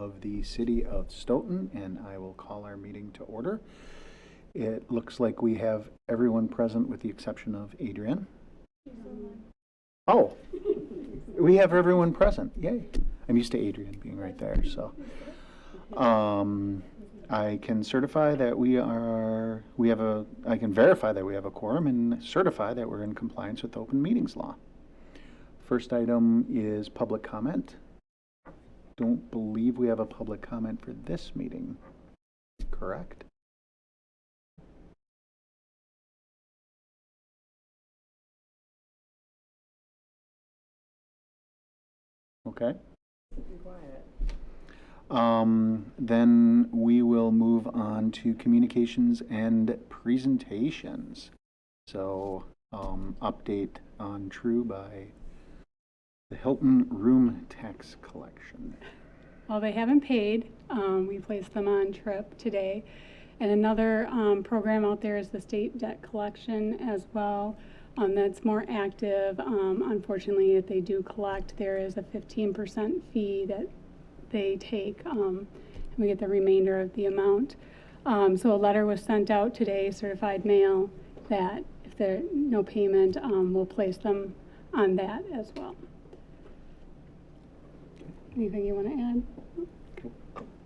of the City of Stoughton, and I will call our meeting to order. It looks like we have everyone present with the exception of Adrian. Oh, we have everyone present. Yay. I'm used to Adrian being right there, so. I can certify that I can verify that we have a quorum and certify that we're in compliance with the open meetings law. First item is public comment. Don't believe we have a public comment for this meeting, correct? Okay. Be quiet. Then we will move on to communications and presentations. So, update on True by the Hilton Room Tax Collection. Well, they haven't paid. We placed them on trip today. And another program out there is the state debt collection as well. That's more active. Unfortunately, if they do collect, there is a 15% fee that they take, and we get the remainder of the amount. So a letter was sent out today, certified mail, that if there's no payment, we'll place them on that as well. Anything you want to add?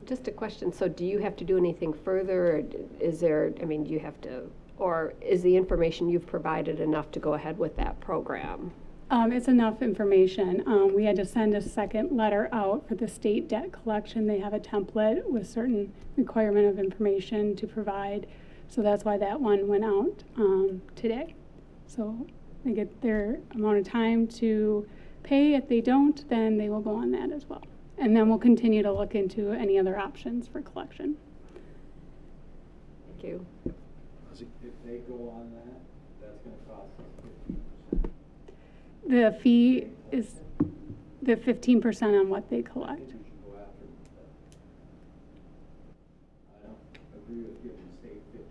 Just a question. So do you have to do anything further? Or is there, I mean, do you have to, or is the information you've provided enough to go ahead with that program? It's enough information. We had to send a second letter out for the state debt collection. They have a template with certain requirement of information to provide. So that's why that one went out today. So they get their amount of time to pay. If they don't, then they will go on that as well. And then we'll continue to look into any other options for collection. Thank you. If they go on that, that's going to cost us 15%. The fee is the 15% on what they collect. I don't agree with giving the state 15%,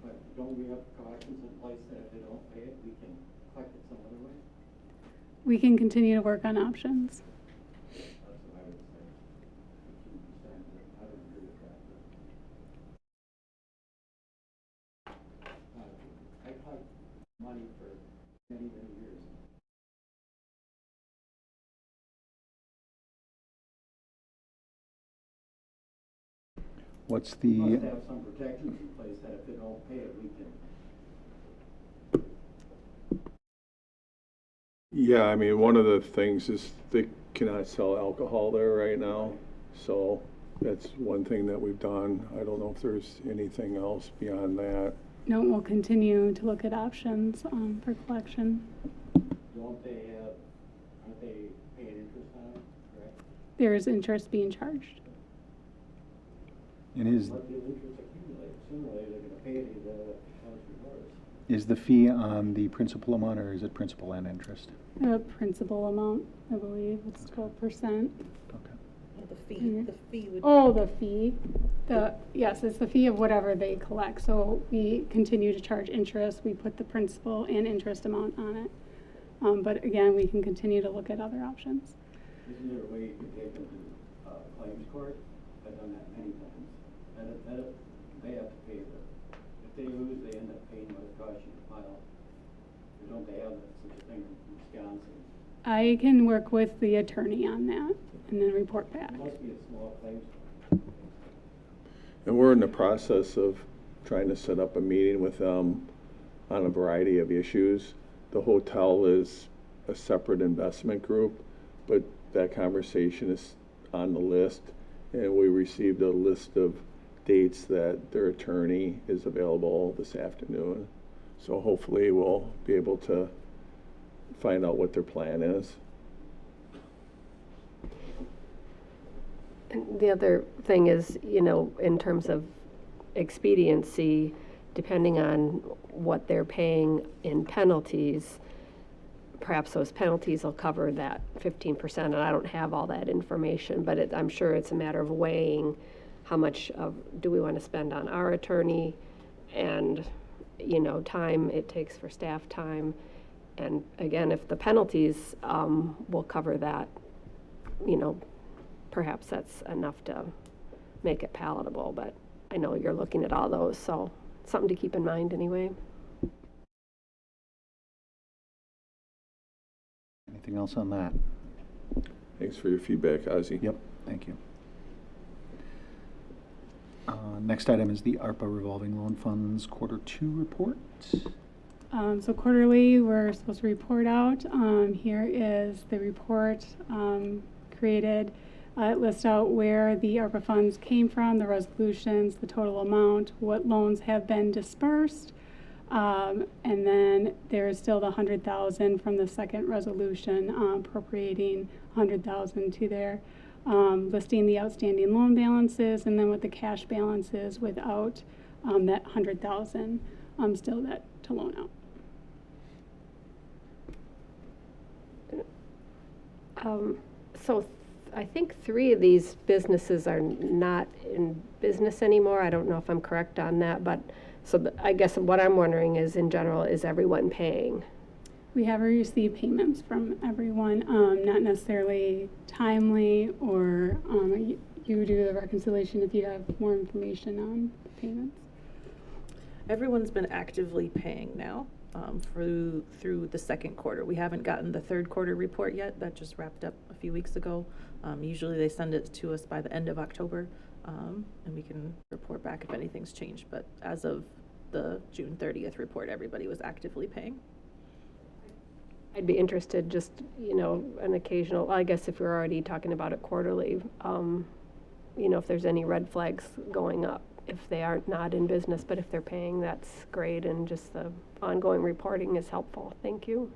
but don't we have collections in place that if they don't pay it, we can collect it some other way? We can continue to work on options. That's what I would say. 15%, I don't agree with that. I collect money for many, many years. What's We the, must have some protections in place that if they don't pay it, we can. Yeah, I mean, one of the things is they cannot sell alcohol there right now, so that's one thing that we've done. I don't know if there's anything else beyond that. No, we'll continue to look at options for collection. Don't they have, aren't they paying interest on it, correct? There is interest being charged. and is, Let the interest accumulate, sooner or later they're gonna pay it, the house yours. is the fee on the principal amount or is it principal and interest? The principal amount, I believe, it's 12%. Okay. The fee would. Oh, the fee. Yes, it's the fee of whatever they collect. So we continue to charge interest. We put the principal and interest amount on it. But again, we can continue to look at other options. Isn't there a way you could take them to claims court? I've done that many times. They have to pay if they lose, they end up paying what it costs you to file. Or don't they have such a thing in Wisconsin? I can work with the attorney on that and then report back. It must be a small claims court. And we're in the process of trying to set up a meeting with them on a variety of issues. The hotel is a separate investment group, but that conversation is on the list. And we received a list of dates that their attorney is available this afternoon. So hopefully we'll be able to find out what their plan is. And the other thing is, you know, in terms of expediency, depending on what they're paying in penalties, perhaps those penalties will cover that 15%. And I don't have all that information, but I'm sure it's a matter of weighing how much do we want to spend on our attorney and, you know, time it takes for staff time. And again, if the penalties will cover that, you know, perhaps that's enough to make it palatable, but I know you're looking at all those, so something to keep in mind anyway. Anything else on that? Thanks for your feedback, Ozzy. Yep, thank you. Next item is the ARPA revolving loan funds Q2 report. So quarterly, we're supposed to report out. Here is the report created. It lists out where the ARPA funds came from, the resolutions, the total amount, what loans have been dispersed. And then there is still the 100,000 from the second resolution appropriating 100,000 to there, listing the outstanding loan balances, and then what the cash balance is without that 100,000 still that to loan out. So I think 3 of these businesses are not in business anymore. I don't know if I'm correct on that, but so I guess what I'm wondering is, in general, is everyone paying? We have received payments from everyone, not necessarily timely, or you do the reconciliation if you have more information on the payments. Everyone's been actively paying now through the second quarter. We haven't gotten the third quarter report yet. That just wrapped up a few weeks ago. Usually they send it to us by the end of October, and we can report back if anything's changed. But as of the June 30th report, everybody was actively paying. I'd be interested, just, an occasional, I guess if we're already talking about it quarterly, if there's any red flags going up, if they are not in business, but if they're paying, that's great, and just the ongoing reporting is helpful. Thank you.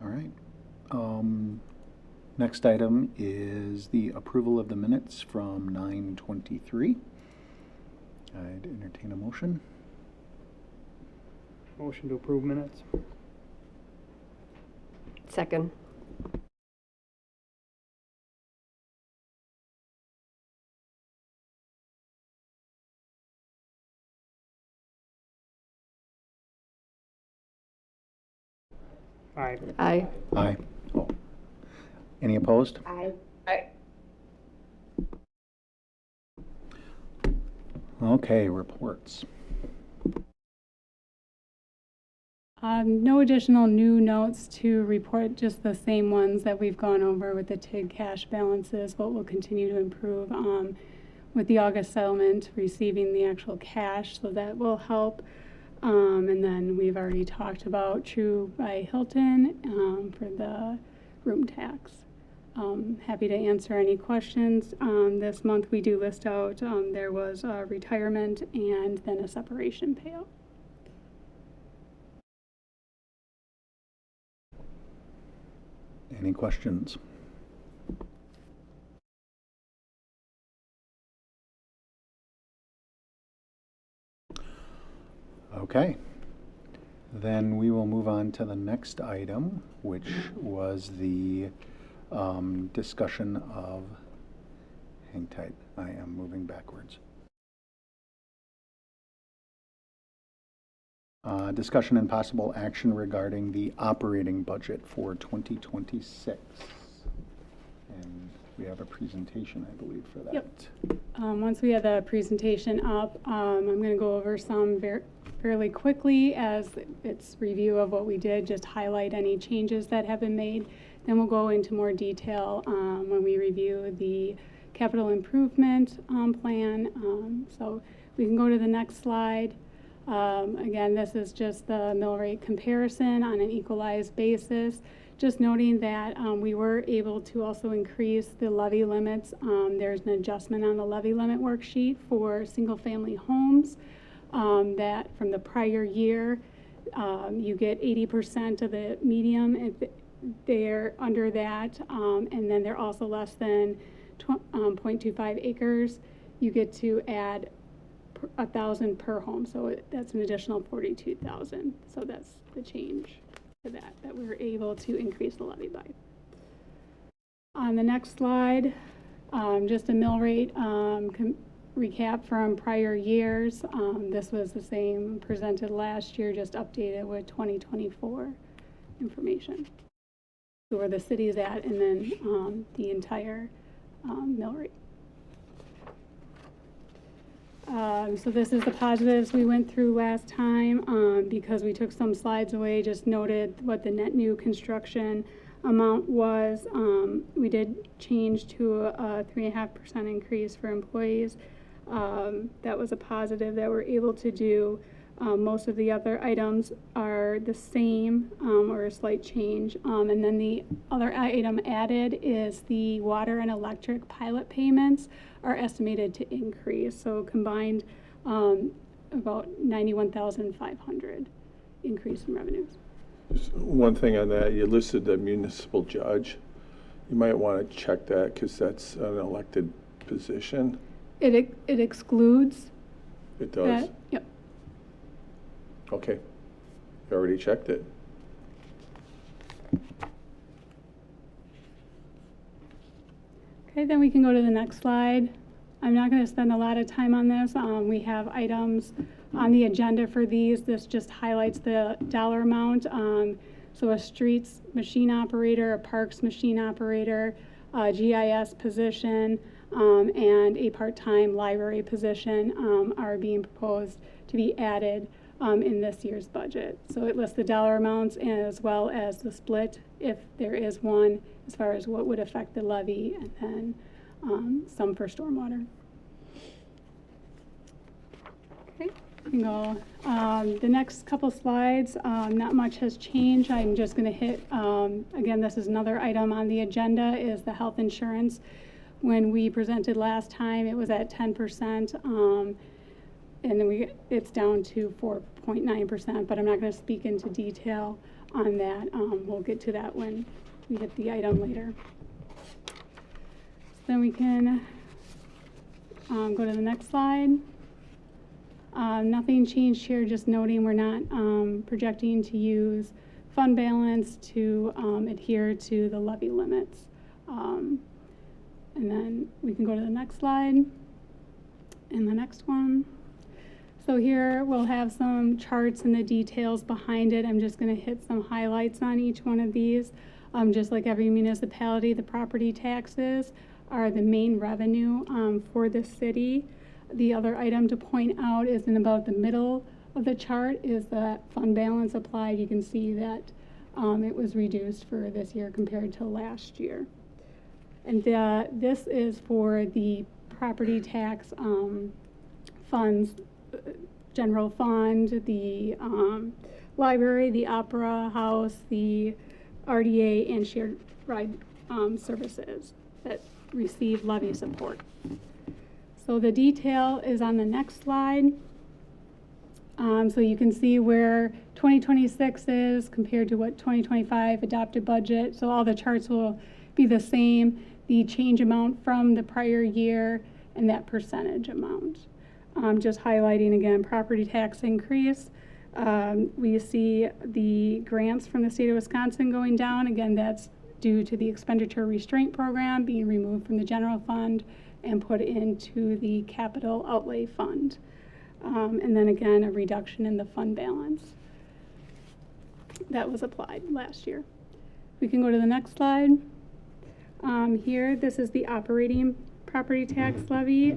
All right. Next item is the approval of the minutes from 9/23. I'd entertain a motion. Motion to approve minutes. Second. Aye. Aye. Aye. Oh. Any opposed? Aye. Okay, reports. No additional new notes to report, just the same ones that we've gone over with the TIG cash balances. What will continue to improve with the August settlement, receiving the actual cash, so that will help. And then we've already talked about True by Hilton for the room tax. Happy to answer any questions. This month we do list out, there was a retirement and then a separation payout. Any questions? Okay. Then we will move on to the next item, which was the discussion of, hang tight, I am moving backwards. Discussion and possible action regarding the operating budget for 2026. And we have a presentation, I believe, for that. Yep. Once we have the presentation up, I'm going to go over some fairly quickly as it's review of what we did, just highlight any changes that have been made. Then we'll go into more detail when we review the capital improvement plan. So we can go to the next slide. Again, this is just the mill rate comparison on an equalized basis. Just noting that we were able to also increase the levy limits. There's an adjustment on the levy limit worksheet for single-family homes that from the prior year, you get 80% of the medium if they're under that, and then they're also less than 0.25 acres. You get to add 1,000 per home, so that's an additional 42,000. So that's the change to that we were able to increase the levy by. On the next slide, just a mill rate recap from prior years. This was the same presented last year, just updated with 2024 information. So where the city is at, and then the entire mill rate. So this is the positives we went through last time. Because we took some slides away, just noted what the net new construction amount was. We did change to a 3.5% increase for employees. That was a positive that we're able to do. Most of the other items are the same or a slight change. And then the other item added is the water and electric pilot payments are estimated to increase. So combined, about 91,500 increase in revenues. Just one thing on that, you listed the municipal judge. You might want to check that because that's an elected position. It excludes It does? that. Yep. Okay. You already checked it. Okay, then we can go to the next slide. I'm not going to spend a lot of time on this. We have items on the agenda for these. This just highlights the dollar amount. So a streets machine operator, a parks machine operator, a GIS position, and a part-time library position are being proposed to be added in this year's budget. So it lists the dollar amounts as well as the split, if there is one, as far as what would affect the levy, and then some for stormwater. Okay, we can go. The next couple slides, not much has changed. I'm just going to hit, again, this is another item on the agenda, is the health insurance. When we presented last time, it was at 10%, and then it's down to 4.9%, but I'm not going to speak into detail on that. We'll get to that when we hit the item later. Then we can go to the next slide. Nothing changed here, just noting we're not projecting to use fund balance to adhere to the levy limits. And then we can go to the next slide and the next one. So here we'll have some charts and the details behind it. I'm just going to hit some highlights on each one of these. Just like every municipality, the property taxes are the main revenue for the city. The other item to point out is in about the middle of the chart is that fund balance applied. You can see that it was reduced for this year compared to last year. And this is for the property tax funds, general fund, the library, the opera house, the RDA, and shared ride services that receive levy support. So the detail is on the next slide. So you can see where 2026 is compared to what 2025 adopted budget. So all the charts will be the same. The change amount from the prior year and that percentage amount. Just highlighting again, property tax increase. We see the grants from the state of Wisconsin going down. Again, that's due to the expenditure restraint program being removed from the general fund and put into the capital outlay fund. And then again, a reduction in the fund balance that was applied last year. We can go to the next slide. Here, this is the operating property tax levy.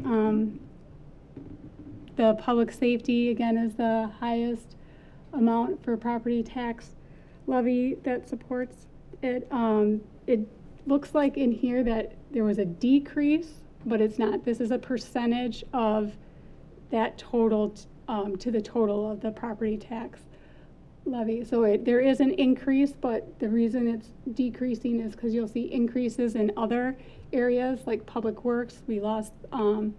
The public safety, again, is the highest amount for property tax levy that supports it. It looks like in here that there was a decrease, but it's not. This is a percentage of that total to the total of the property tax levy. So there is an increase, but the reason it's decreasing is because you'll see increases in other areas like public works. We lost an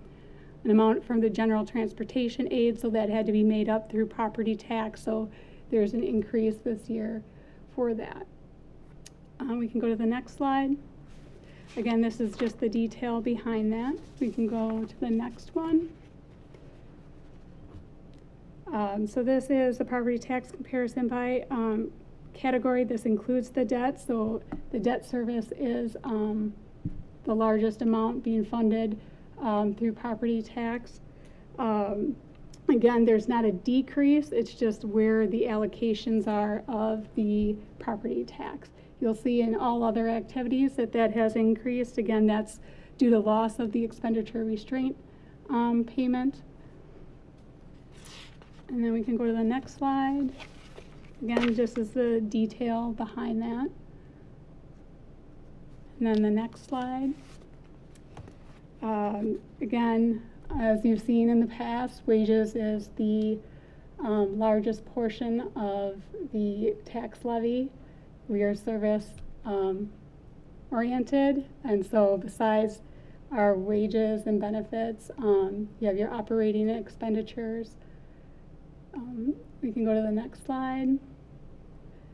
amount from the general transportation aid, so that had to be made up through property tax. So there's an increase this year for that. We can go to the next slide. Again, this is just the detail behind that. We can go to the next one. So this is the property tax comparison by category. This includes the debt. So the debt service is the largest amount being funded through property tax. Again, there's not a decrease, it's just where the allocations are of the property tax. You'll see in all other activities that that has increased. Again, that's due to loss of the expenditure restraint payment. And then we can go to the next slide. Again, just as the detail behind that. And then the next slide. Again, as you've seen in the past, wages is the largest portion of the tax levy. We are service oriented, and so besides our wages and benefits, you have your operating expenditures. We can go to the next slide.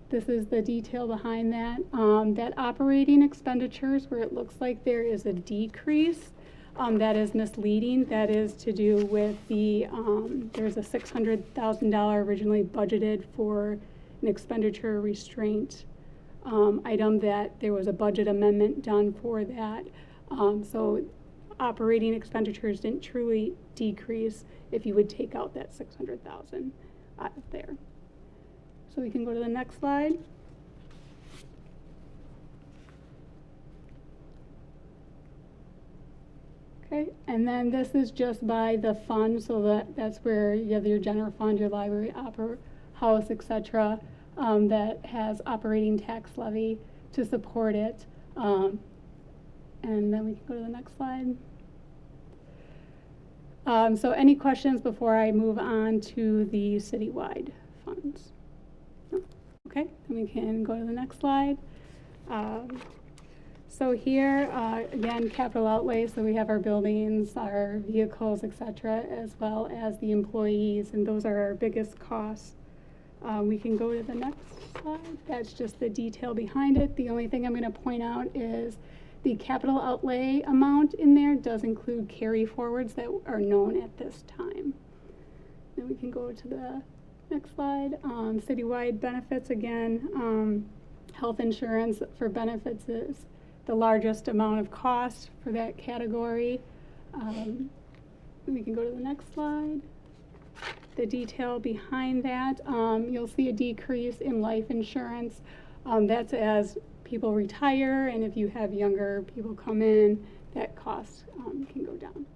This is the detail behind that. That operating expenditures, where it looks like there is a decrease, that is misleading. That is to do with the, there's a $600,000 originally budgeted for an expenditure restraint item that there was a budget amendment done for that. So operating expenditures didn't truly decrease if you would take out that $600,000 out of there. So we can go to the next slide. Okay, and then this is just by the fund, so that's where you have your general fund, your library, opera house, etc. That has operating tax levy to support it. And then we can go to the next slide. So any questions before I move on to the citywide funds? No? Okay, then we can go to the next slide. So here, again, capital outlay, so we have our buildings, our vehicles, etc., as well as the employees, and those are our biggest costs. We can go to the next slide. That's just the detail behind it. The only thing I'm going to point out is the capital outlay amount in there does include carry forwards that are known at this time. Then we can go to the next slide. Citywide benefits again. Health insurance for benefits is the largest amount of cost for that category. We can go to the next slide. The detail behind that, you'll see a decrease in life insurance. That's as people retire, and if you have younger people come in, that cost can go down.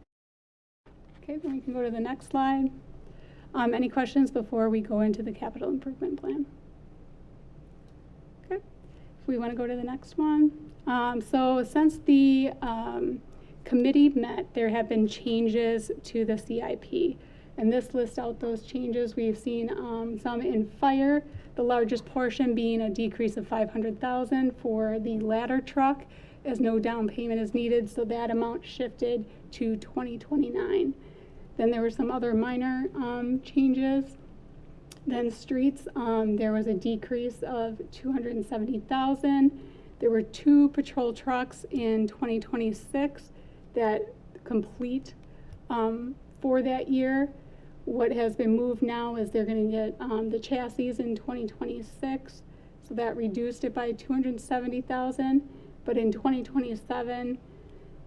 Okay, then we can go to the next slide. Any questions before we go into the capital improvement plan? Okay, if we want to go to the next one. So since the committee met, there have been changes to the CIP. And this lists out those changes. We've seen some in fire, the largest portion being a decrease of $500,000 for the ladder truck, as no down payment is needed, so that amount shifted to 2029. Then there were some other minor changes. Then streets, there was a decrease of $270,000. There were 2 patrol trucks in 2026 that complete for that year. What has been moved now is they're going to get the chassis in 2026, so that reduced it by $270,000. But in 2027,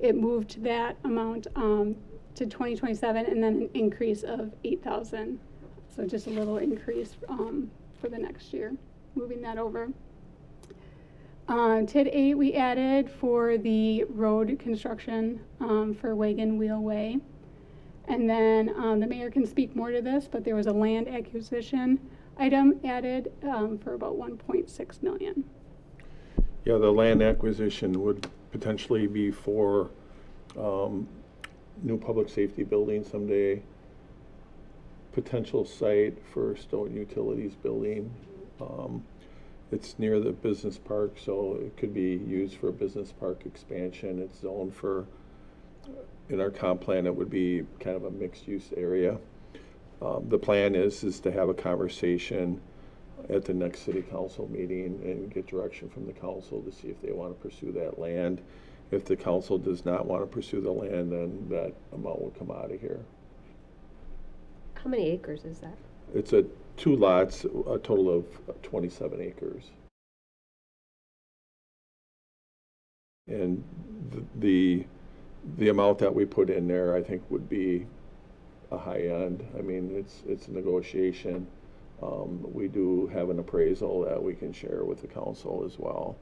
it moved that amount to 2027, and then an increase of $8,000. So just a little increase for the next year, moving that over. TID 8 we added for the road construction for Wagon Wheel Way. And then the mayor can speak more to this, but there was a land acquisition item added for about $1.6 million. Yeah, the land acquisition would potentially be for new public safety building someday, potential site for Stoughton Utilities building. It's near the business park, so it could be used for a business park expansion. It's zoned for, in our comp plan, it would be kind of a mixed-use area. The plan is to have a conversation at the next city council meeting and get direction from the council to see if they want to pursue that land. If the council does not want to pursue the land, then that amount will come out of here. How many acres is that? It's 2 lots, a total of 27 acres. And the the amount that we put in there, I think, would be a high end. I mean, it's a negotiation. We do have an appraisal that we can share with the council as well.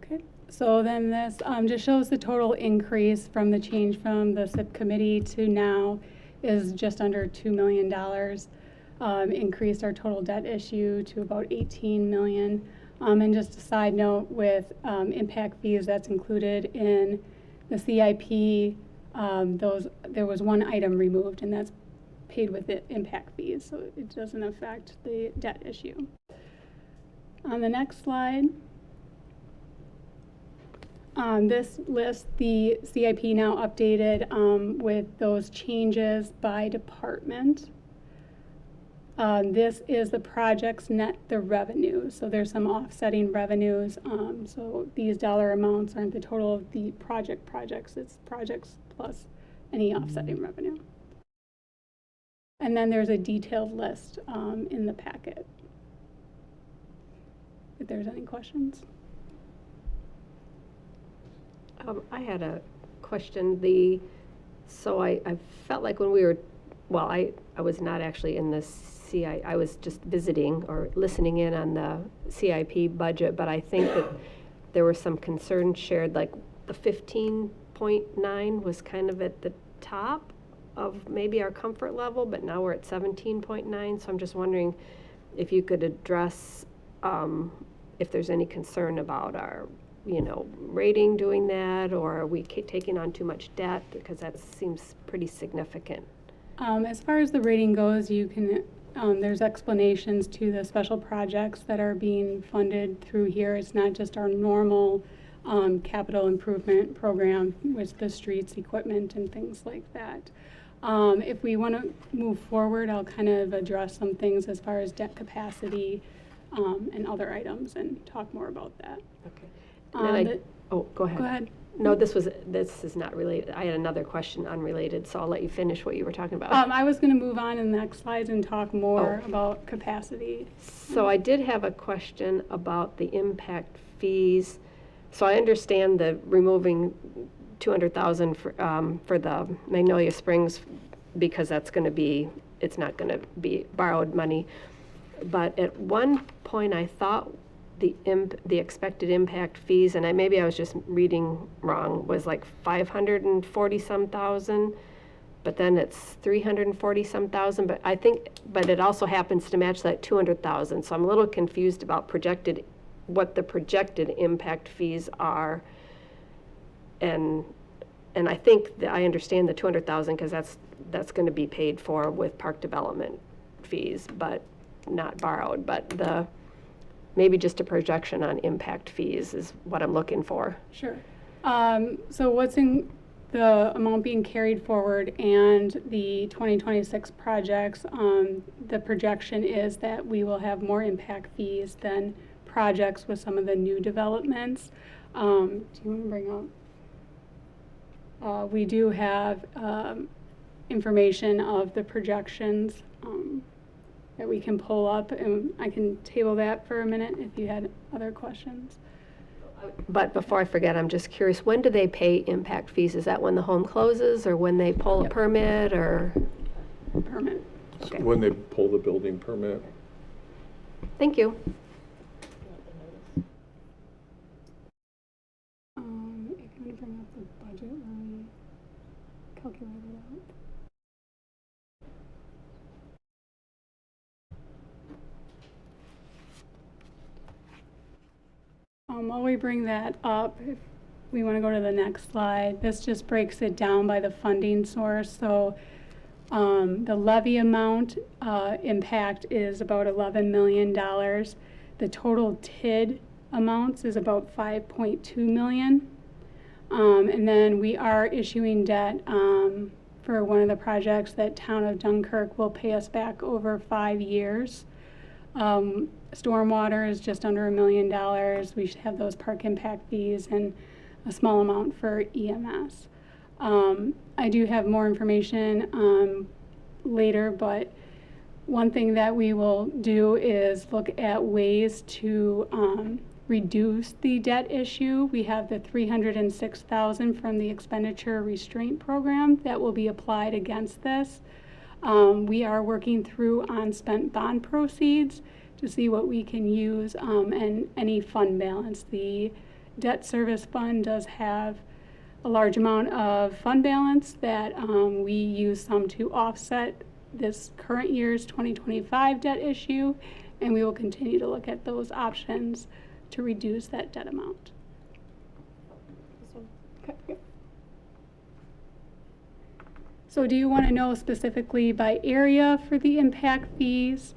Okay, so then this just shows the total increase from the change from the SIP committee to now is just under $2 million. Increased our total debt issue to about 18 million. And just a side note with impact fees, that's included in the CIP. There was one item removed, and that's paid with the impact fees, so it doesn't affect the debt issue. On the next slide, this lists the CIP now updated with those changes by department. This is the project's net the revenue. So there's some offsetting revenues. So these dollar amounts aren't the total of the projects. It's projects plus any offsetting revenue. And then there's a detailed list in the packet. If there's any questions. I had a question. So I felt like when we were, well, I was not actually in the CIP. I was just visiting or listening in on the CIP budget, but I think that there were some concerns shared, like the 15.9 was kind of at the top of maybe our comfort level, but now we're at 17.9. So I'm just wondering if you could address if there's any concern about our rating doing that, or are we taking on too much debt? Because that seems pretty significant. As far as the rating goes, you can, there's explanations to the special projects that are being funded through here. It's not just our normal capital improvement program with the streets, equipment, and things like that. If we want to move forward, I'll kind of address some things as far as debt capacity and other items and talk more about that. Okay. And then go ahead. Go ahead. No, this is not related. I had another question unrelated, so I'll let you finish what you were talking about. I was going to move on in the next slides and talk more about capacity. So I did have a question about the impact fees. So I understand the removing 200,000 for the Magnolia Springs, because that's going to be, it's not going to be borrowed money. But at one point I thought the expected impact fees, and maybe I was just reading wrong, was like 540 some thousand, but then it's 340 some thousand. But it also happens to match that 200,000. So I'm a little confused about what the projected impact fees are, and I think that I understand the 200,000 because that's going to be paid for with park development fees, but not borrowed. But maybe just a projection on impact fees is what I'm looking for. Sure. So what's in the amount being carried forward and the 2026 projects, the projection is that we will have more impact fees than projects with some of the new developments. Do you want to bring up? We do have information of the projections that we can pull up, and I can table that for a minute if you had other questions. But before I forget, I'm just curious, when do they pay impact fees? Is that when the home closes, or when they pull a permit, or? Permit. Okay. When they pull the building permit. Thank you. If you want to bring up the budget, let me calculate it out. While we bring that up, if we want to go to the next slide, this just breaks it down by the funding source. So the levy amount impact is about $11 million. The total TID amounts is about 5.2 million. And then we are issuing debt for one of the projects that Town of Dunkirk will pay us back over 5 years. Stormwater is just under $1 million. We should have those park impact fees and a small amount for EMS. I do have more information later, but One thing that we will do is look at ways to reduce the debt issue. We have the $306,000 from the expenditure restraint program that will be applied against this. We are working through unspent bond proceeds to see what we can use and any fund balance. The debt service fund does have a large amount of fund balance that we use some to offset this current year's 2025 debt issue, and we will continue to look at those options to reduce that debt amount. Okay. So do you want to know specifically by area for the impact fees?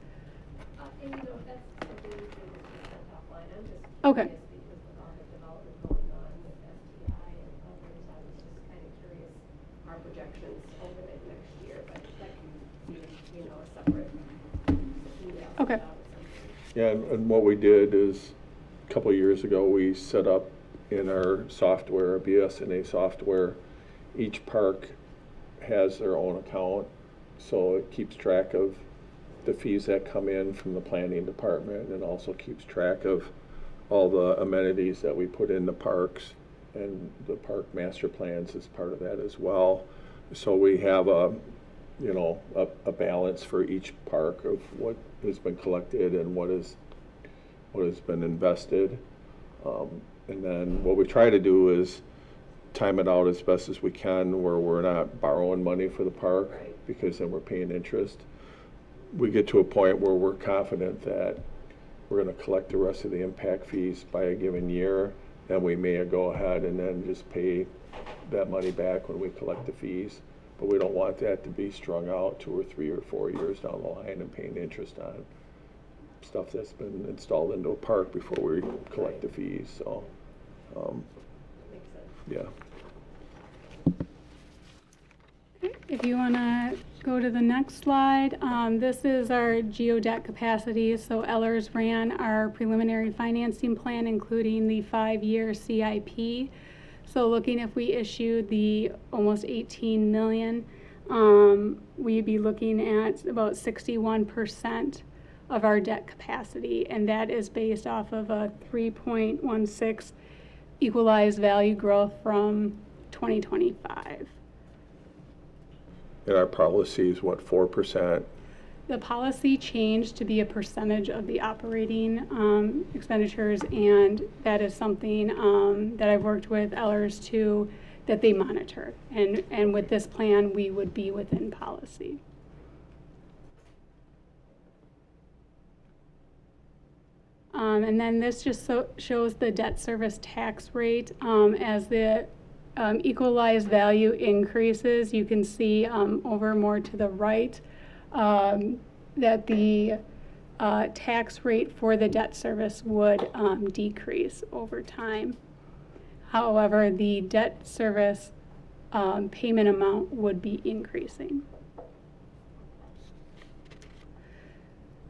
And you know, that's something we can discuss offline. I'm just Okay. curious because with all the development going on with STI and others, I was just kind of curious our projections over the next year, but that can be, you know, a separate email. Okay. about or something. Yeah, and what we did is, a couple of years ago, we set up in our software, our BSNA software, each park has their own account, so it keeps track of the fees that come in from the planning department, and also keeps track of all the amenities that we put in the parks, and the park master plans is part of that as well. So we have a balance for each park of what has been collected and what has been invested. And then what we try to do is time it out as best as we can where we're not borrowing money for the park, Right. because then we're paying interest. We get to a point where we're confident that we're going to collect the rest of the impact fees by a given year, then we may go ahead and then just pay that money back when we collect the fees. But we don't want that to be strung out 2 or 3 or 4 years down the line and paying interest on stuff that's been installed into a park before we collect the fees. So, Makes sense. yeah. If you want to go to the next slide, this is our geodebt capacity. So Ellers ran our preliminary financing plan, including the 5-year CIP. So looking if we issued the almost 18 million, we'd be looking at about 61% of our debt capacity, and that is based off of a 3.16 equalized value growth from 2025. And our policy is what, 4%? The policy changed to be a percentage of the operating expenditures, and that is something that I've worked with Ellers to, that they monitor. And with this plan, we would be within policy. And then this just shows the debt service tax rate. As the equalized value increases, you can see over more to the right that the tax rate for the debt service would decrease over time. However, the debt service payment amount would be increasing.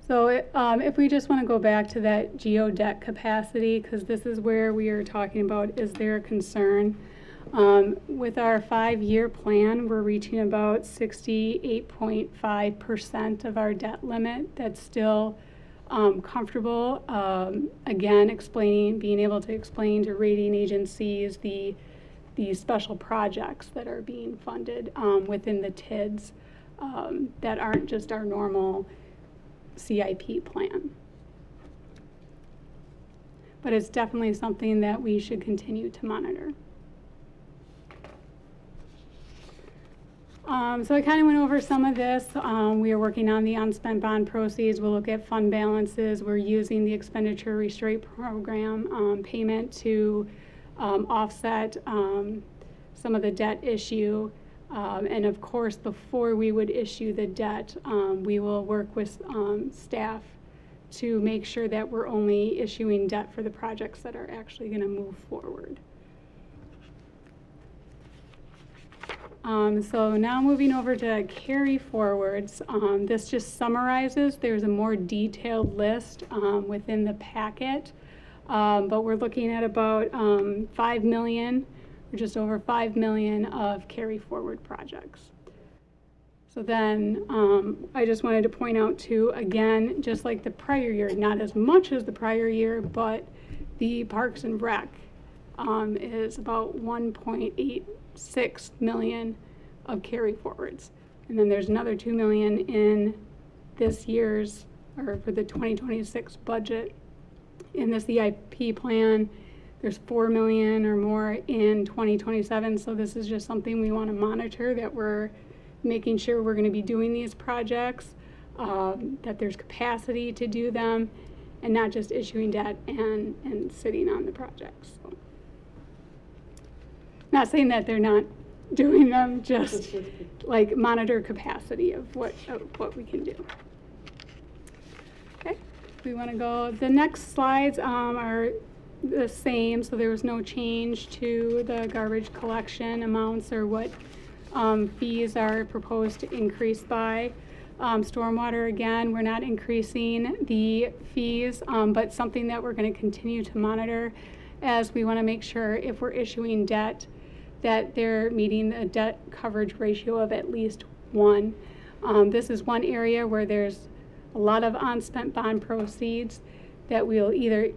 So if we just want to go back to that geodebt capacity, because this is where we are talking about, is there a concern? With our 5-year plan, we're reaching about 68.5% of our debt limit. That's still comfortable. Again, being able to explain to rating agencies the special projects that are being funded within the TIDs that aren't just our normal CIP plan. But it's definitely something that we should continue to monitor. So I kind of went over some of this. We are working on the unspent bond proceeds. We'll look at fund balances. We're using the expenditure restraint program payment to offset some of the debt issue. And of course, before we would issue the debt, we will work with staff to make sure that we're only issuing debt for the projects that are actually going to move forward. So now moving over to carry forwards, this just summarizes. There's a more detailed list within the packet, but we're looking at about 5 million, or just over 5 million of carry forward projects. So then I just wanted to point out too, again, just like the prior year, not as much as the prior year, but the Parks and Rec is about 1.86 million of carry forwards. And then there's another 2 million in this year's, or for the 2026 budget. In this EIP plan, there's 4 million or more in 2027. So this is just something we want to monitor, that we're making sure we're going to be doing these projects, that there's capacity to do them, and not just issuing debt and sitting on the projects. So, not saying that they're not doing them, just like monitor capacity of what we can do. Okay, we want to go, the next slides are the same, so there was no change to the garbage collection amounts or what fees are proposed to increase by. Stormwater, again, we're not increasing the fees, but something that we're going to continue to monitor, as we want to make sure if we're issuing debt that they're meeting a debt coverage ratio of at least 1. This is one area where there's a lot of unspent bond proceeds that we'll either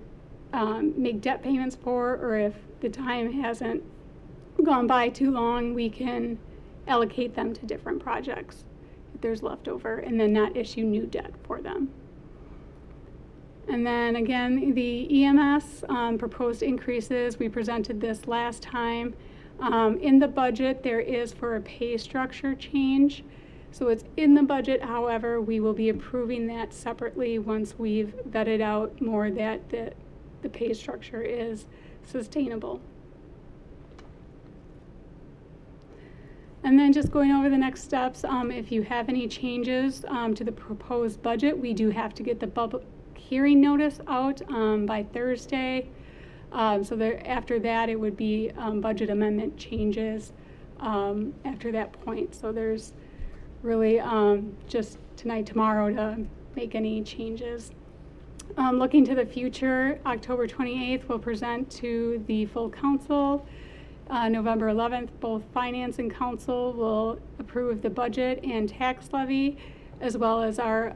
make debt payments for, or if the time hasn't gone by too long, we can allocate them to different projects if there's leftover, and then not issue new debt for them. And then again, the EMS proposed increases, we presented this last time. In the budget, there is for a pay structure change. So it's in the budget, however, we will be approving that separately once we've vetted out more that the pay structure is sustainable. And then just going over the next steps, if you have any changes to the proposed budget, we do have to get the public hearing notice out by Thursday. So after that, it would be budget amendment changes after that point. So there's really just tonight, tomorrow to make any changes. Looking to the future, October 28th, we'll present to the full council. November 11th, both Finance and Council will approve the budget and tax levy, as well as our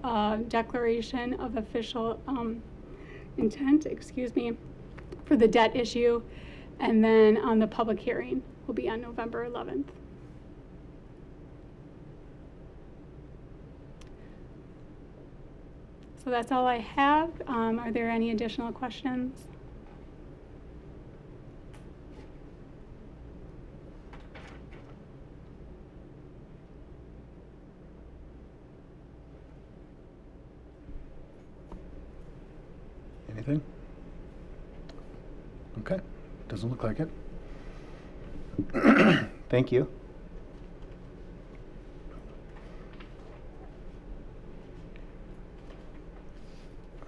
declaration of official intent, for the debt issue. And then on the public hearing will be on November 11th. So that's all I have. Are there any additional questions? Anything? Okay, doesn't look like it. Thank you.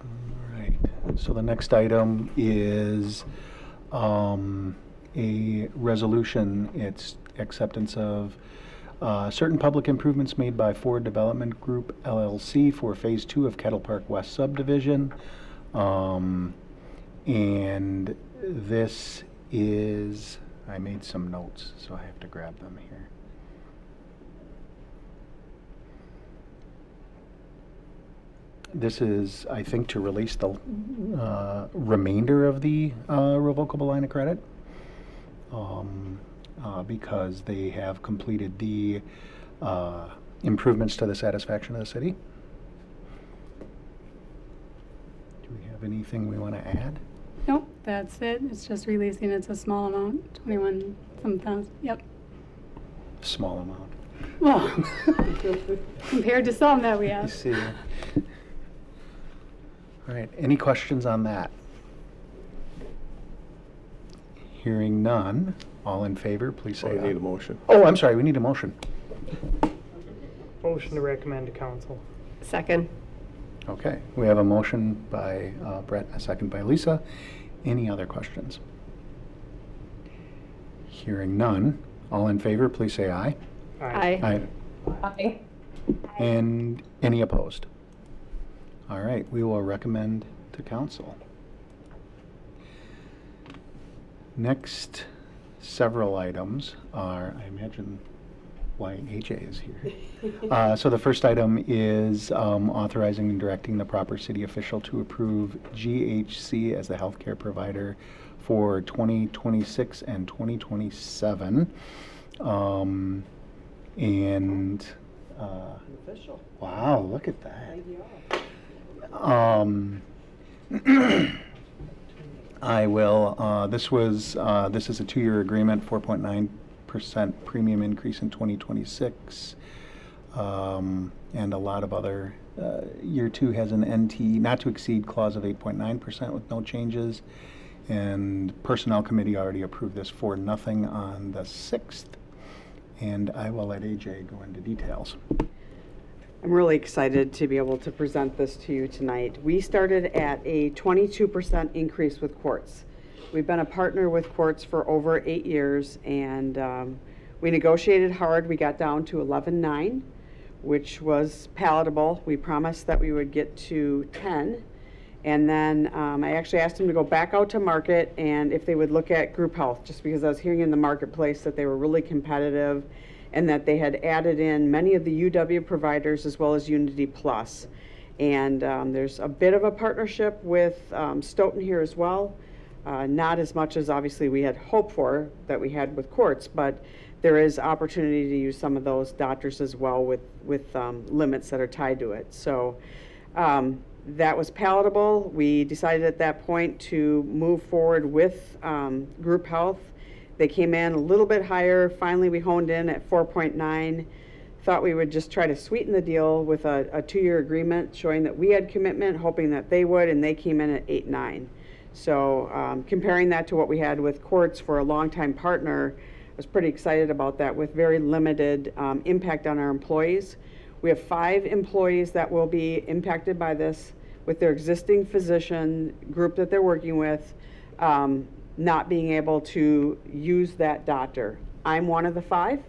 All right, so the next item is a resolution. It's acceptance of certain public improvements made by Ford Development Group LLC for Phase 2 of Kettle Park West subdivision. And this is, I made some notes, so I have to grab them here. This is, I think, to release the remainder of the revocable line of credit, because they have completed the improvements to the satisfaction of the city. Do we have anything we want to add? Nope, that's it. It's just releasing. It's a small amount, 21 some thousand. Yep. Small amount. Well, compared to some that we I have. see. All right, any questions on that? Hearing none, all in favor, please Oh, say you aye. need a motion. Oh, I'm sorry, we need a motion. Motion to recommend to council. Second. Okay, we have a motion by Brett, a second by Lisa. Any other questions? Hearing none, all in favor, please say aye. Aye. Aye. And any opposed? All right, we will recommend to council. Next several items are, I imagine why AJ is here. So the first item is authorizing and directing the proper city official to approve GHC as the healthcare provider for 2026 and 2027. And Official. wow, look at that. I will, this is a 2-year agreement, 4.9% premium increase in 2026. And a lot of other, year 2 has an NT, not to exceed clause of 8.9% with no changes. And Personnel Committee already approved this for nothing on the 6th. And I will let AJ go into details. I'm really excited to be able to present this to you tonight. We started at a 22% increase with Quartz. We've been a partner with Quartz for over 8 years, and we negotiated hard. We got down to 11.9, which was palatable. We promised that we would get to 10. And then I actually asked them to go back out to market and if they would look at group health, just because I was hearing in the marketplace that they were really competitive and that they had added in many of the UW providers as well as Unity Plus. And there's a bit of a partnership with Stoughton here as well. Not as much as obviously we had hoped for that we had with Quartz, but there is opportunity to use some of those doctors as well with limits that are tied to it. So that was palatable. We decided at that point to move forward with group health. They came in a little bit higher. Finally, we honed in at 4.9. Thought we would just try to sweeten the deal with a 2-year agreement showing that we had commitment, hoping that they would, and they came in at 8.9. So comparing that to what we had with Quartz for a longtime partner, I was pretty excited about that with very limited impact on our employees. We have 5 employees that will be impacted by this with their existing physician group that they're working with, not being able to use that doctor. I'm one of the 5,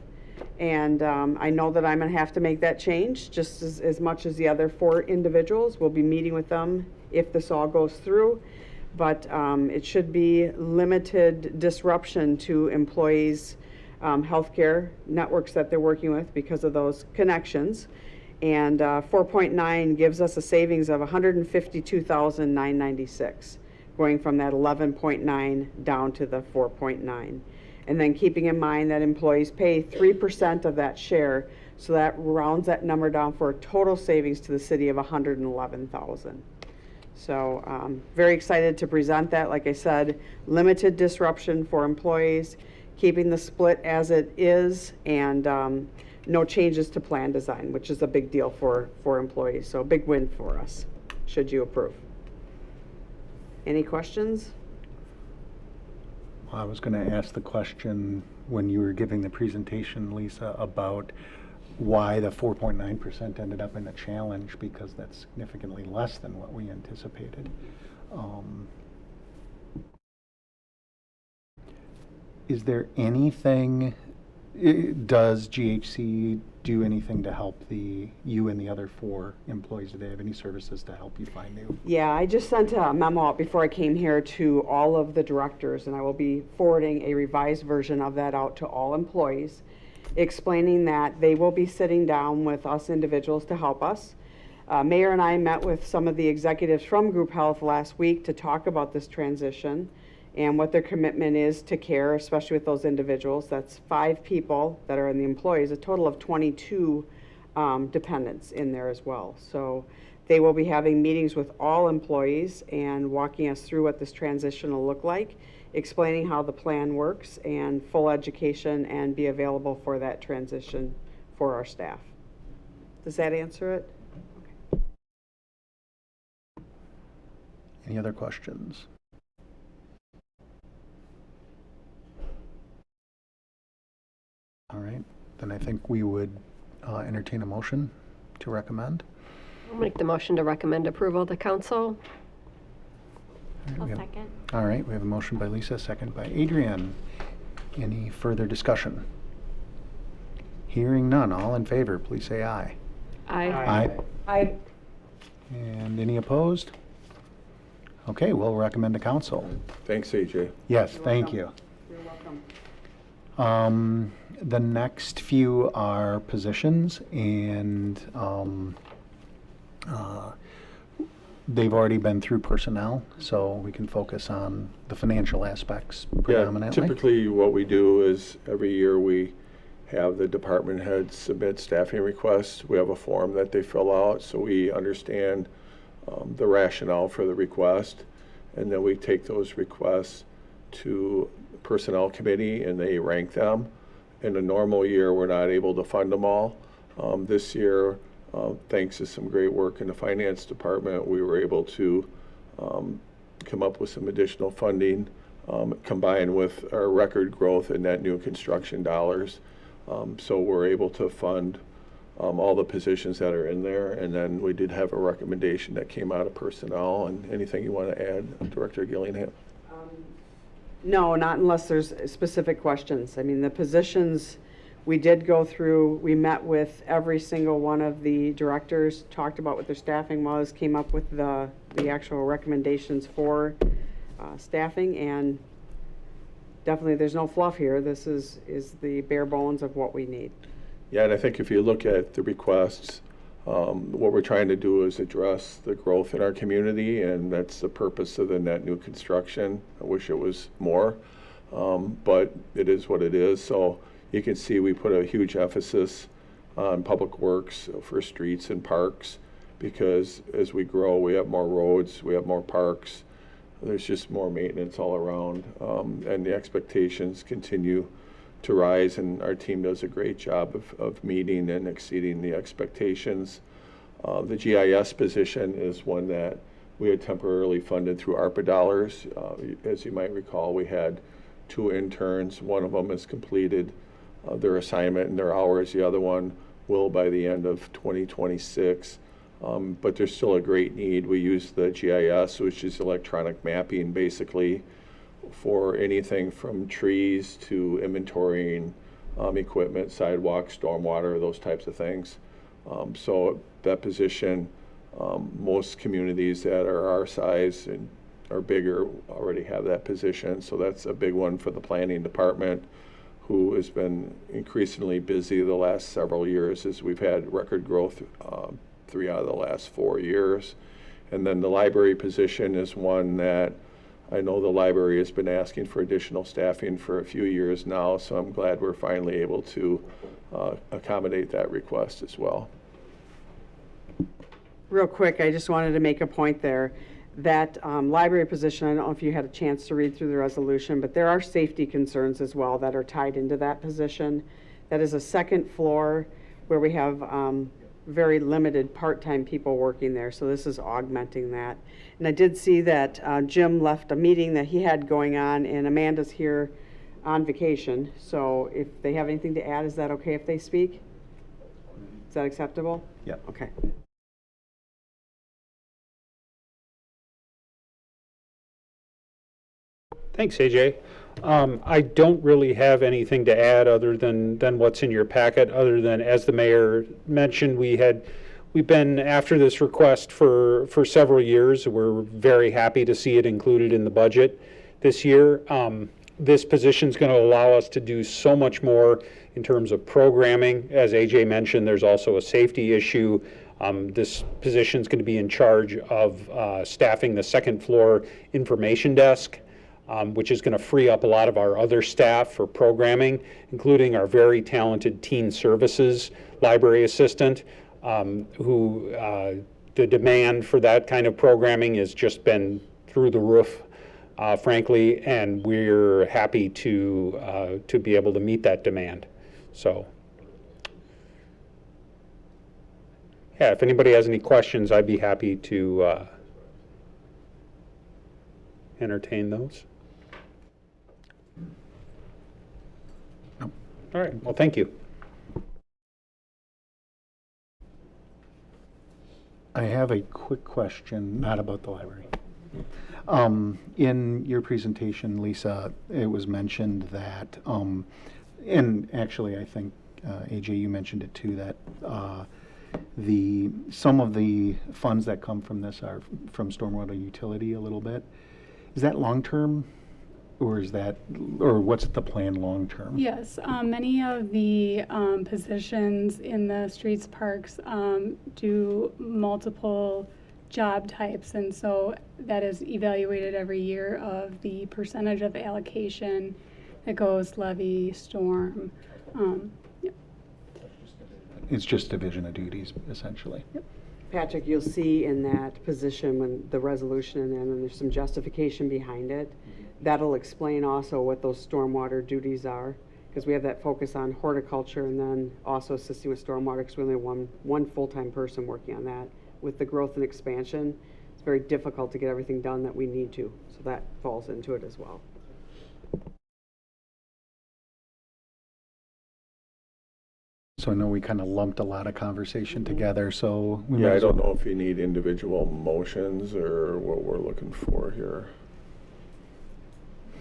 and I know that I'm going to have to make that change just as much as the other 4 individuals. We'll be meeting with them if this all goes through, but it should be limited disruption to employees' healthcare networks that they're working with because of those connections. And 4.9 gives us a savings of $152,996, going from that 11.9 down to the 4.9. And then keeping in mind that employees pay 3% of that share, so that rounds that number down for a total savings to the city of $111,000. So very excited to present that. Like I said, limited disruption for employees, keeping the split as it is, and no changes to plan design, which is a big deal for employees. So a big win for us, should you approve. Any questions? I was going to ask the question when you were giving the presentation, Lisa, about why the 4.9% ended up in a challenge, because that's significantly less than what we anticipated. Is there anything, does GHC do anything to help you and the other 4 employees? Do they have any services to help you find new? Yeah, I just sent a memo out before I came here to all of the directors, and I will be forwarding a revised version of that out to all employees, explaining that they will be sitting down with us individuals to help us. Mayor and I met with some of the executives from Group Health last week to talk about this transition and what their commitment is to care, especially with those individuals. That's 5 people that are in the employees, a total of 22 dependents in there as well. So they will be having meetings with all employees and walking us through what this transition will look like, explaining how the plan works, and full education, and be available for that transition for our staff. Does that answer it? Okay. Any other questions? All right, then I think we would entertain a motion to recommend. I'll make the motion to recommend approval to council. All right, Second. All right, we have a motion by Lisa, second by Adrian. Any further discussion? Hearing none, all in favor, please say aye. Aye. Aye. And any opposed? Okay, we'll recommend to council. Thanks, AJ. Yes, You're thank welcome. you. You're welcome. The next few are positions, and they've already been through personnel, so we can focus on the financial aspects Yeah, predominantly. typically what we do is every year we have the department heads submit staffing requests. We have a form that they fill out, so we understand the rationale for the request. And then we take those requests to personnel committee and they rank them. In a normal year, we're not able to fund them all. This year, thanks to some great work in the finance department, we were able to come up with some additional funding combined with our record growth in net new construction dollars. So we're able to fund all the positions that are in there. And then we did have a recommendation that came out of personnel. And anything you want to add, Director Gillingham? No, not unless there's specific questions. I mean, the positions, we did go through, we met with every single one of the directors, talked about what their staffing was, came up with the actual recommendations for staffing, and definitely there's no fluff here. This is the bare bones of what we need. Yeah, and I think if you look at the requests, what we're trying to do is address the growth in our community, and that's the purpose of the net new construction. I wish it was more, but it is what it is. So you can see we put a huge emphasis on public works for streets and parks, because as we grow, we have more roads, we have more parks. There's just more maintenance all around, and the expectations continue to rise, and our team does a great job of meeting and exceeding the expectations. The GIS position is one that we had temporarily funded through ARPA dollars. As you might recall, we had 2 interns. One of them has completed their assignment and their hours. The other one will by the end of 2026. But there's still a great need. We use the GIS, which is electronic mapping, basically for anything from trees to inventorying equipment, sidewalks, stormwater, those types of things. So that position, most communities that are our size and are bigger already have that position. So that's a big one for the planning department, who has been increasingly busy the last several years as we've had record growth 3 out of the last 4 years. And then the library position is one that I know the library has been asking for additional staffing for a few years now, so I'm glad we're finally able to accommodate that request as well. Real quick, I just wanted to make a point there. That library position, I don't know if you had a chance to read through the resolution, but there are safety concerns as well that are tied into that position. That is a second floor where we have very limited part-time people working there, so this is augmenting that. And I did see that Jim left a meeting that he had going on, and Amanda's here on vacation, so if they have anything to add, is that okay if they speak? Is that acceptable? Yeah. Okay. Thanks, AJ. I don't really have anything to add other than what's in your packet, other than, as the mayor mentioned, we've been after this request for several years. We're very happy to see it included in the budget this year. This position is going to allow us to do so much more in terms of programming. As AJ mentioned, there's also a safety issue. This position is going to be in charge of staffing the second floor information desk, which is going to free up a lot of our other staff for programming, including our very talented teen services library assistant, who the demand for that kind of programming has just been through the roof, frankly, and we're happy to be able to meet that demand. So, yeah, if anybody has any questions, I'd be happy to entertain those. All right, well, thank you. I have a quick question, not about the library. In your presentation, Lisa, it was mentioned that, and actually I think, AJ, you mentioned it too, that some of the funds that come from this are from stormwater utility a little bit. Is that long-term or is that, or what's the plan long-term? Yes, many of the positions in the streets parks do multiple job types, and so that is evaluated every year of the percentage of allocation that goes levy, storm. Yep. It's just division of duties, essentially. Patrick, you'll see in that position when the resolution and then there's some justification behind it. That'll explain also what those stormwater duties are, because we have that focus on horticulture and then also assisting with stormwater, because we only have one full-time person working on that. With the growth and expansion, it's very difficult to get everything done that we need to, so that falls into it as well. So I know we kind of lumped a lot of conversation together, so. we Yeah, might I as well- don't know if you need individual motions or what we're looking for here.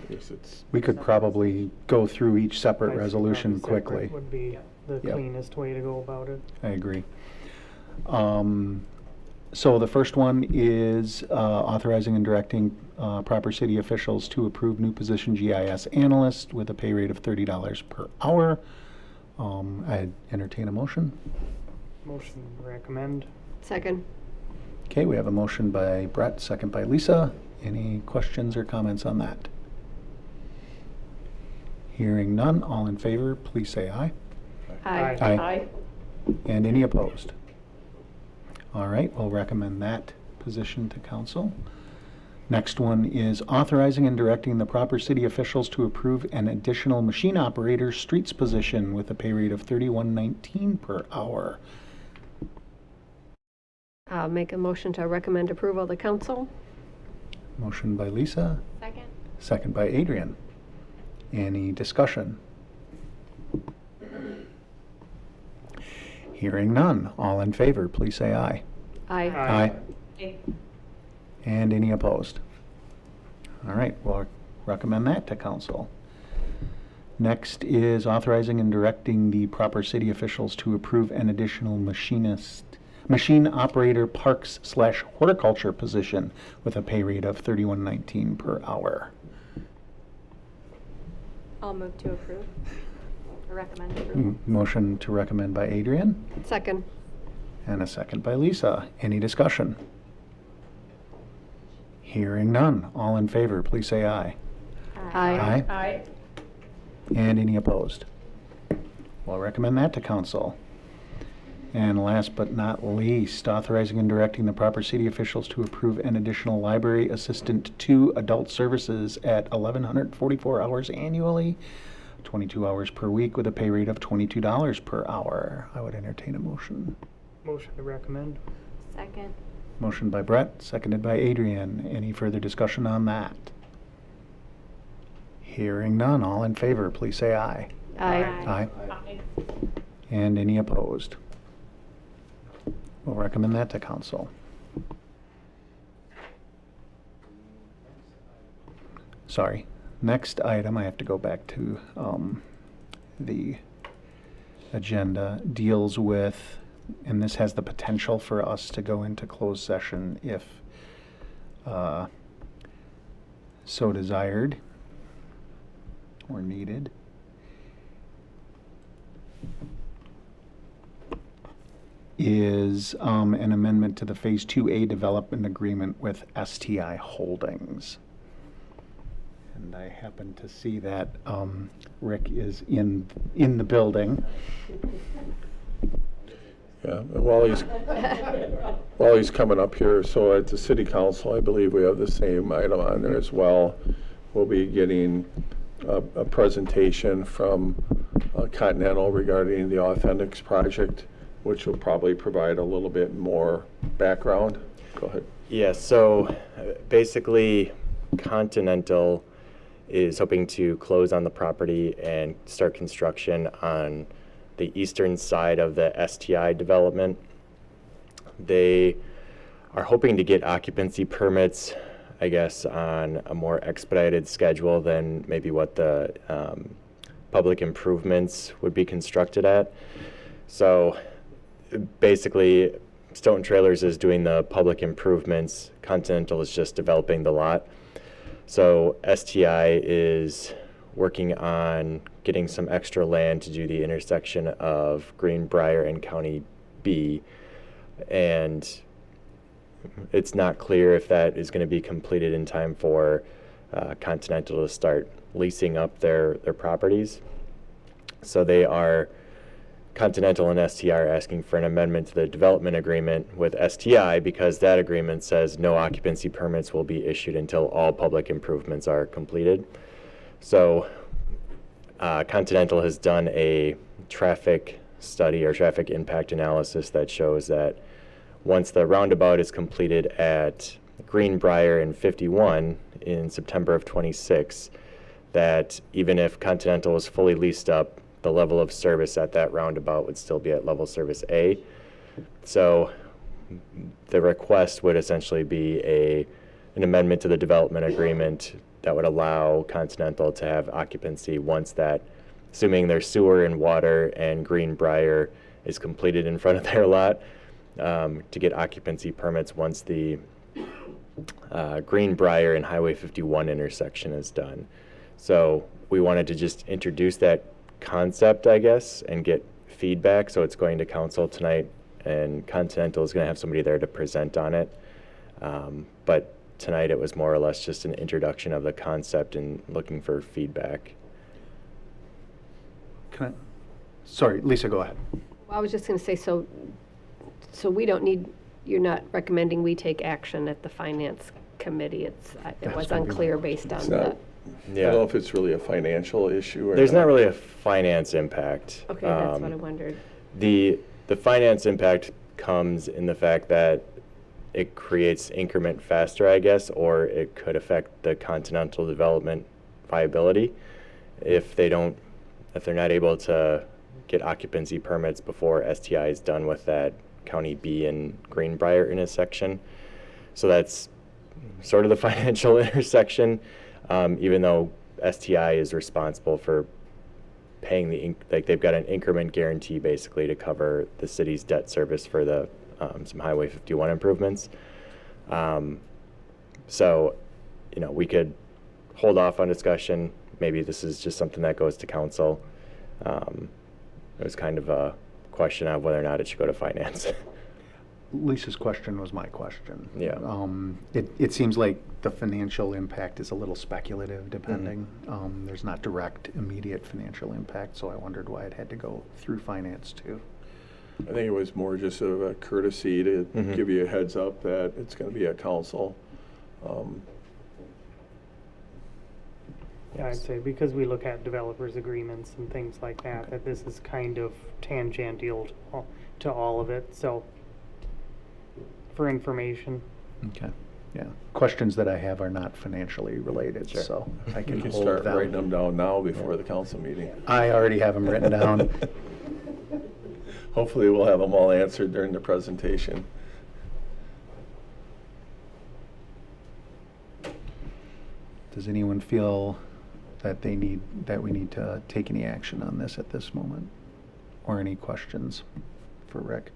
I guess it's, We could probably go through each separate I think resolution probably separate quickly. would be the Yep. cleanest way to go about it. I agree. So the first one is authorizing and directing proper city officials to approve new position GIS analyst with a pay rate of $30 per hour. I'd entertain a motion. Motion recommend. Second. Okay, we have a motion by Brett, second by Lisa. Any questions or comments on that? Hearing none, all in favor, please say aye. Aye. Aye. And any opposed? All right, we'll recommend that position to council. Next one is authorizing and directing the proper city officials to approve an additional machine operator streets position with a pay rate of $31.19 per hour. I'll make a motion to recommend approval to council. Motion by Lisa, Second. second by Adrian. Any discussion? Hearing none, all in favor, please say aye. Aye. Aye. And any opposed? All right, we'll recommend that to council. Next is authorizing and directing the proper city officials to approve an additional machine operator parks/horticulture position with a pay rate of $31.19 per hour. I'll move to approve, or recommend approval. Motion to recommend by Adrian Second. and a second by Lisa. Any discussion? Hearing none. All in favor, please say aye. Aye. Aye. And any opposed? We'll recommend that to council. And last but not least, authorizing and directing the proper city officials to approve an additional library assistant to adult services at 1,144 hours annually, 22 hours per week with a pay rate of $22 per hour. I would entertain a motion. Motion to recommend. Second. Motion by Brett, seconded by Adrian. Any further discussion on that? Hearing none, all in favor, please say aye. Aye. Aye. And any opposed? We'll recommend that to council. Sorry. Next item, I have to go back to the agenda, deals with, and this has the potential for us to go into closed session if so desired or needed. Is an amendment to the Phase 2A development agreement with STI Holdings. And I happen to see that Rick is in the building. yeah, and while he's coming up here, so at the city council, I believe we have the same item on there as well. We'll be getting a presentation from Continental regarding the Authentics project, which will probably provide a little bit more background. Go ahead. Yeah, so basically Continental is hoping to close on the property and start construction on the eastern side of the STI development. They are hoping to get occupancy permits, I guess, on a more expedited schedule than maybe what the public improvements would be constructed at. So basically, Stoughton Trailers is doing the public improvements. Continental is just developing the lot. So STI is working on getting some extra land to do the intersection of Greenbrier and County B. And it's not clear if that is going to be completed in time for Continental to start leasing up their properties. So Continental and STI are asking for an amendment to the development agreement with STI because that agreement says no occupancy permits will be issued until all public improvements are completed. So Continental has done a traffic study or traffic impact analysis that shows that once the roundabout is completed at Greenbrier and 51 in September of 26, that even if Continental was fully leased up, the level of service at that roundabout would still be at level service A. So the request would essentially be an amendment to the development agreement that would allow Continental to have occupancy once that, assuming their sewer and water and Greenbrier is completed in front of their lot, to get occupancy permits once the Greenbrier and Highway 51 intersection is done. So we wanted to just introduce that concept, I guess, and get feedback. So it's going to council tonight, and Continental is going to have somebody there to present on it. But tonight it was more or less just an introduction of the concept and looking for feedback. Sorry, Lisa, go ahead. Well, I was just going to say, so we don't need, you're not recommending we take action at the finance committee. It was unclear based on It's not- that. I don't know if it's really a financial issue or There's not really a finance impact. Okay, that's what I wondered. The finance impact comes in the fact that it creates increment faster, I guess, or it could affect the Continental development viability if they're not able to get occupancy permits before STI is done with that County B and Greenbrier intersection. So that's sort of the financial intersection, even though STI is responsible for paying they've got an increment guarantee basically to cover the city's debt service for the some Highway 51 improvements. So, we could hold off on discussion. Maybe this is just something that goes to council. It was kind of a question of whether or not it should go to finance. Lisa's question was my question. Yeah. It seems like the financial impact is a little speculative, depending. There's not direct, immediate financial impact, so I wondered why it had to go through finance too. I think it was more just sort of a courtesy to give you a heads up that it's going to be at council. Yeah, I'd say because we look at developers agreements and things like that, that this is kind of tangential to all of it, so for information. Okay, yeah. Questions that I have are not financially related, Sure. so I can You can hold start them. writing them down now before the council meeting. I already have them written down. Hopefully we'll have them all answered during the presentation. Does anyone feel that we need to take any action on this at this moment? Or any questions for Rick?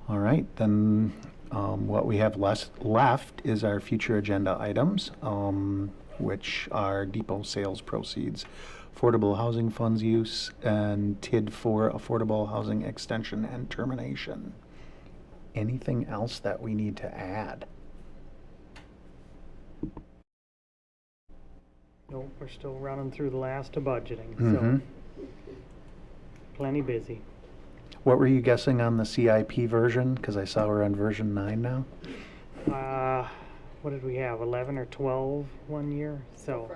All right, then what we have left is our future agenda items, which are depot sales proceeds, affordable housing funds use, and TID for affordable housing extension and termination. Anything else that we need to add? Nope, we're still running through the last of budgeting, Mhm. so plenty busy. What were you guessing on the CIP version? Because I saw we're on version 9 now. What did we have, 11 or 12 one year? So,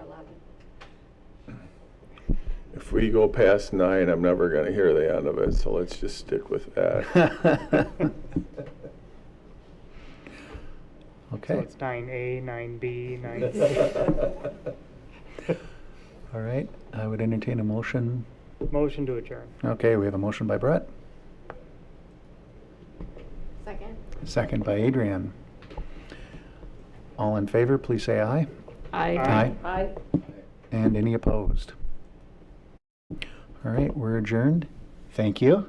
If we go past 9, I'm never going to hear the end of it, so let's just stick with that. so Okay, it's 9A, 9B, 9C. all right. I would entertain a motion. Motion to adjourn. Okay, we have a motion by Brett, Second. second by Adrian. All in favor, please say aye. Aye. Aye. And any opposed? All right, we're adjourned. Thank you.